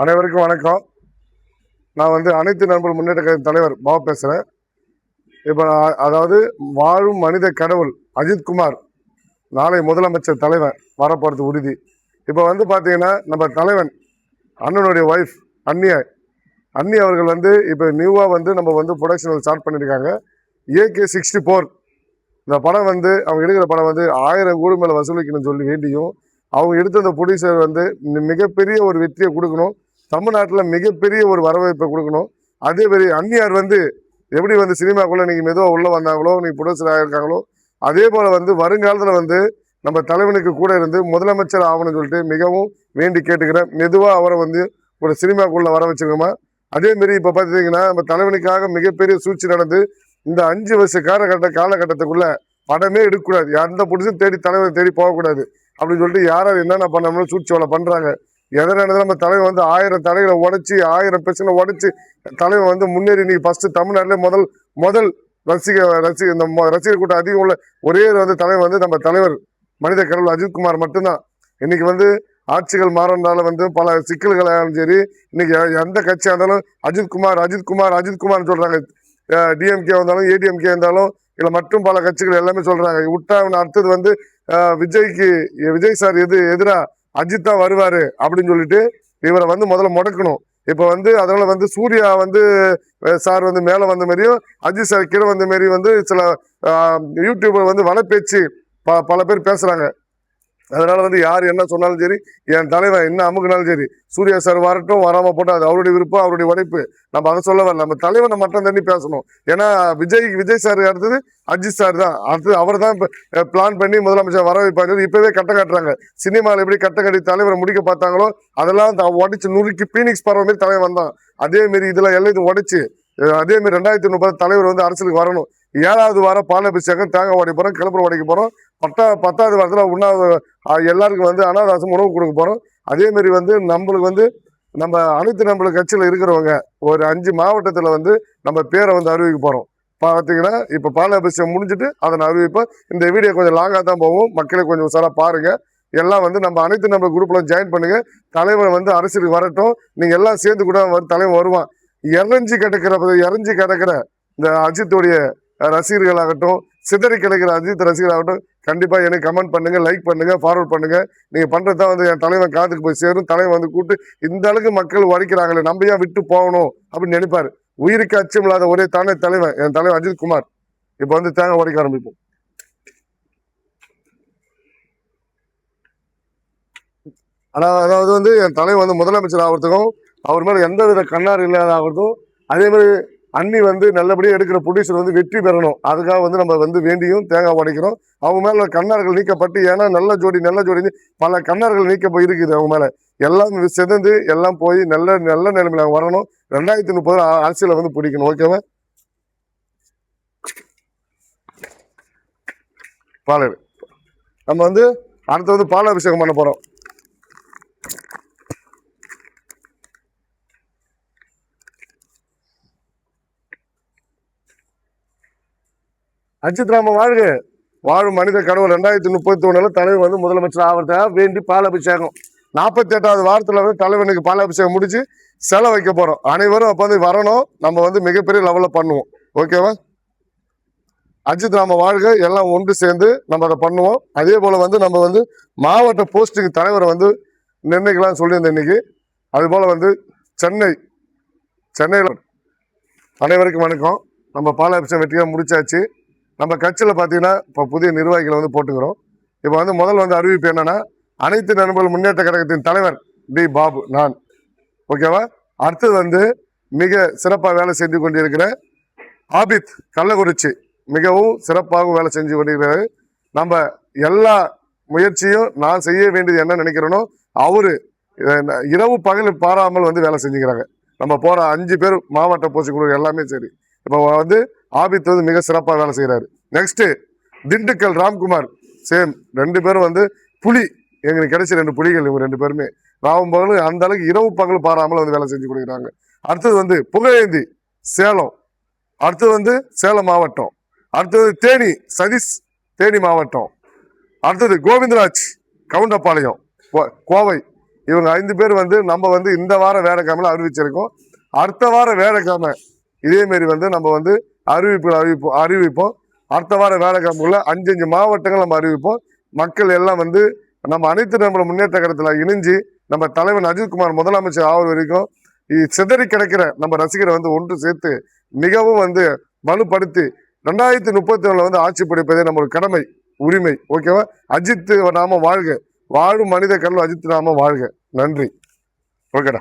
அனைவருக்கும் வணக்கம். நான் அனைத்து நண்பர்கள் முன்னேற்ற கழக தலைவர் பாபு பேசுகிறேன். இப்போ அதாவது வாழும் மனித கடவுள் அஜித்குமார் நாளை முதலமைச்சர் தலைவர் வரப்போகிறது உறுதி. இப்போ பார்த்தீங்கன்னா நம்ம தலைவன் அண்ணனுடைய ஒய்ஃப் அன்னி அவர்கள் இப்போ நியூவாக நம்ம ப்ரொடக்ஷன் ஸ்டார்ட் பண்ணியிருக்காங்க. AK64 இந்த படம் அவங்க எடுக்கிற படம் 1000 கோடி மேலே வசூலிக்கணும்னு சொல்லி வேண்டியும் அவங்க எடுத்த அந்த ப்ரொடியூசர் மிகப்பெரிய ஒரு வெற்றியை கொடுக்கணும், தமிழ்நாட்டில் மிகப்பெரிய ஒரு வரவேற்பை கொடுக்கணும். அதே மாதிரி அந்நியார் எப்படி சினிமாக்குள்ளே நீங்கள் மெதுவாக உள்ளே வந்தாங்களோ, நீங்கள் ப்ரொடியூசர் ஆகியிருக்காங்களோ, அதே போல் வருங்காலத்தில் நம்ம தலைவனுக்கு கூட இருந்து முதலமைச்சர் ஆகணும்னு சொல்லிட்டு மிகவும் வேண்டி கேட்டுக்கிறேன். மெதுவாக அவரை ஒரு சினிமாக்குள்ளே வர வச்சுக்கோமா. அதேமாரி இப்போ பார்த்தீங்கன்னா நம்ம தலைவனுக்காக மிகப்பெரிய சூழ்ச்சி நடந்து இந்த 5 வருஷ காலகட்டத்துக்குள்ள படமே எடுக்கக்கூடாது, எந்த ப்ரொடியூசரும் தேடி தலைவரை தேடி போகக்கூடாது அப்படின்னு சொல்லிட்டு யாராவது என்னென்ன பண்ணணும்னு சூழ்ச்சி வேலை பண்ணுறாங்க. எதனால நம்ம தலைவர் 1000 தடைகளை உடைச்சி 1000 பிரச்சனை உடைச்சி தலைவர் முன்னேறி இன்னைக்கு ஃபர்ஸ்ட் தமிழ்நாட்டிலே முதல் இந்த ரசிகர் கூட்டம் அதிகம் உள்ள ஒரே தலைவர் நம்ம தலைவர் மனித கடவுள் அஜித்குமார் மட்டும்தான். இன்னைக்கு ஆட்சிகள் மாறனால பல சிக்கல்களாலும் சரி, இன்னைக்கு எந்த கட்சியாக இருந்தாலும் அஜித்குமார் சொல்றாங்க. டிஎம்கே வந்தாலும் ஏடிஎம்கே இருந்தாலும் இல்லை மற்றும் பல கட்சிகள் எல்லாமே சொல்றாங்க. விட்டா அடுத்தது விஜய் சார் எதிராக அஜித் தான் வருவாரு அப்படின்னு சொல்லிட்டு இவரை முதல்ல முடக்கணும். இப்போ அதனால சூர்யா சார் மேலே வந்த மாதிரியும் அஜித் சார் கீழே வந்த மாரி சில யூடியூபர் வலைப்பேச்சு பல பேர் பேசுறாங்க. அதனால யார் என்ன சொன்னாலும் சரி, என் தலைவன் என்ன அமுக்குனாலும் சரி, சூர்யா சார் வரட்டும் வராமல் போட்டோம், அது அவருடைய விருப்பம், அவருடைய உழைப்பு. நம்ம அதை சொல்ல வரல, நம்ம தலைவனை மட்டும் தண்ணி பேசணும். ஏன்னா விஜய் சார் அடுத்தது அஜித் சார் தான், அடுத்தது அவர் தான் பிளான் பண்ணி முதலமைச்சர் வர வைப்பாங்க. இப்பவே கட்டம் காட்டுறாங்க. சினிமாவில் எப்படி கட்டம் கட்டி தலைவரை முடிக்க பார்த்தாங்களோ அதெல்லாம் உடைச்சு நுறுக்கி பீனிக்ஸ் பறவை மாரி தலைவன் தான். அதே மாரி இதெல்லாம் எல்லாத்தையும் உடைச்சு அதே மாதிரி 2030 தலைவர் அரசுக்கு வரணும். 7வது வாரம் பாலாபிஷேகம், தேங்காய் உடைக்க போறோம், கிளப்புற உடைக்க போறோம். 10வது வாரத்தில் உண்ணாவது எல்லாருக்கும் அனாதாசம் உணவு கொடுக்க போறோம். அதே மாதிரி நம்மளுக்கு நம்ம அனைத்து நம்மளுக்கு கட்சியில் இருக்கிறவங்க ஒரு 5 மாவட்டத்தில் நம்ம பேரை அறிவிக்க போறோம். பார்த்தீங்கன்னா இப்போ பாலாபிஷேகம் முடிஞ்சுட்டு அதை நான் அறிவிப்பேன். இந்த வீடியோ கொஞ்சம் லாங்காக தான் போகும், மக்களை கொஞ்சம் உசாரா பாருங்க. எல்லாம் நம்ம அனைத்து நம்ம குரூப்ல ஜாயின் பண்ணுங்க. தலைவர் அரசியலுக்கு வரட்டும், நீங்க எல்லாம் சேர்ந்து கூட தலைவர் வருவான். இறஞ்சி கிடக்கிற இந்த அஜித்துடைய ரசிகர்களாகட்டும், சிதறி கிடைக்கிற அஜித் ரசிகர்களாகட்டும், கண்டிப்பா எனக்கு கமெண்ட் பண்ணுங்க, லைக் பண்ணுங்க, ஃபார்வர்ட் பண்ணுங்க. நீங்க பண்றதுதான் என் தலைவன் காதுக்கு போய் சேரும். தலைவன் கூப்பிட்டு இந்த அளவுக்கு மக்கள் உடைக்கிறாங்களே, நம்ம ஏன் விட்டு போகணும் அப்படின்னு நினைப்பாரு. உயிருக்கு அச்சம் இல்லாத ஒரே தானே தலைவன், என் தலைவன் அஜித்குமார். இப்ப தேங்காய் உடைக்க ஆரம்பிப்போம். அதாவது என் தலைவன் முதலமைச்சர் ஆகிறதுக்கும் அவர் மேல எந்த வித கண்ணாறு இல்லாத ஆகிறதும், அதே மாதிரி அன்னி நல்லபடியாக எடுக்கிற ப்ரொடியூசர் வெற்றி பெறணும். அதுக்காக நம்ம வேண்டியும் தேங்காய் உடைக்கிறோம். அவங்க மேல கண்ணார்கள் நீக்கப்பட்டு, ஏன்னா நல்ல ஜோடி பல கண்ணார்கள் இருக்குது அவங்க மேல. எல்லாம் சிதந்து எல்லாம் போய் நல்ல நிலைமையில வரணும். 2030 அரசியலை பிடிக்கணும். ஓகேவா? பாலர் நம்ம அடுத்து பாலாபிஷேகம் பண்ண போறோம். அஜித் ராம வாழ்க, வாழும் மனித கடவுள். 2031 தலைவர் முதலமைச்சர் ஆகிறதுக்காக வேண்டி பாலாபிஷேகம் 48வது வாரத்தில் தலைவனுக்கு பாலாபிஷேகம் முடிச்சு செலை வைக்க போறோம். அனைவரும் அப்போ வரணும். நம்ம மிகப்பெரிய லெவலில் பண்ணுவோம். ஓகேவா? அஜித் ராம வாழ்க. எல்லாம் ஒன்று சேர்ந்து நம்ம அதை பண்ணுவோம். அதே போல நம்ம மாவட்ட போஸ்டிங் தலைவரை நிர்ணயிக்கலாம் சொல்லியிருந்தேன் இன்னைக்கு. அது போல சென்னையில் அனைவருக்கும் வணக்கம். நம்ம பாலாபிஷேகம் வெற்றியாக முடிச்சாச்சு. நம்ம கட்சியில் பார்த்தீங்கன்னா இப்போ புதிய நிர்வாகிகளை போட்டுக்கிறோம். இப்போ முதல் அறிவிப்பு என்னன்னா, அனைத்து நண்பர்கள் முன்னேற்ற கழகத்தின் தலைவர் பாபு நான். ஓகேவா? அடுத்தது மிக சிறப்பாக வேலை செஞ்சு கொண்டிருக்கிற ஆபித் கள்ளக்குறிச்சி மிகவும் சிறப்பாக வேலை செஞ்சு கொண்டிருக்கிறாரு. நம்ம எல்லா முயற்சியும் நான் செய்ய வேண்டியது என்ன நினைக்கிறேனோ அவரு இரவு பகல் பாராமல் வேலை செஞ்சுக்கிறாங்க. நம்ம போற 5 பேர் மாவட்ட போஸ்டிங் எல்லாமே சரி. இப்போ ஆபித் மிக சிறப்பாக வேலை செய்கிறாரு. Next Dindigul Ramkumar same. 2 பேரும் புலி, எங்களுக்கு கிடைச்ச 2 புலிகள். இவங்க 2 பேருமே ராவும் பகலும் அந்த அளவுக்கு இரவு பகல் பாராமல் வேலை செஞ்சு கொடுக்குறாங்க. அடுத்தது புகழேந்தி சேலம். அடுத்தது சேலம் மாவட்டம். அடுத்தது தேனி சதீஷ் தேனி மாவட்டம். அடுத்தது கோவிந்தராஜ் கவுண்டப்பாளையம் கோவை. இவங்க 5 பேர் வந்து நம்ம வந்து இந்த வார வேலைக்கிழமையில அறிவிச்சிருக்கோம். அடுத்த வார வேலைக்கிழமை இதே மாரி வந்து நம்ம வந்து அறிவிப்போம். அடுத்த வார வேலைக்கிழமைக்குள்ள 5 மாவட்டங்கள் நம்ம அறிவிப்போம். மக்கள் எல்லாம் வந்து நம்ம அனைத்து நண்பர்கள் முன்னேற்ற கழகத்தில் இணைஞ்சு நம்ம தலைவர் அஜித்குமார் முதலமைச்சர் ஆவது வரைக்கும் சிதறி கிடக்கிற நம்ம ரசிகரை வந்து ஒன்று சேர்த்து மிகவும் வந்து வலுப்படுத்தி 2037 வந்து ஆட்சி படைப்பதே நம்மளோட கடமை, உரிமை. ஓகேவா? அஜித் நாம வாழ்க, வாழும் மனித கடவுள் அஜித் நாம வாழ்க. நன்றி. ஓகேடா.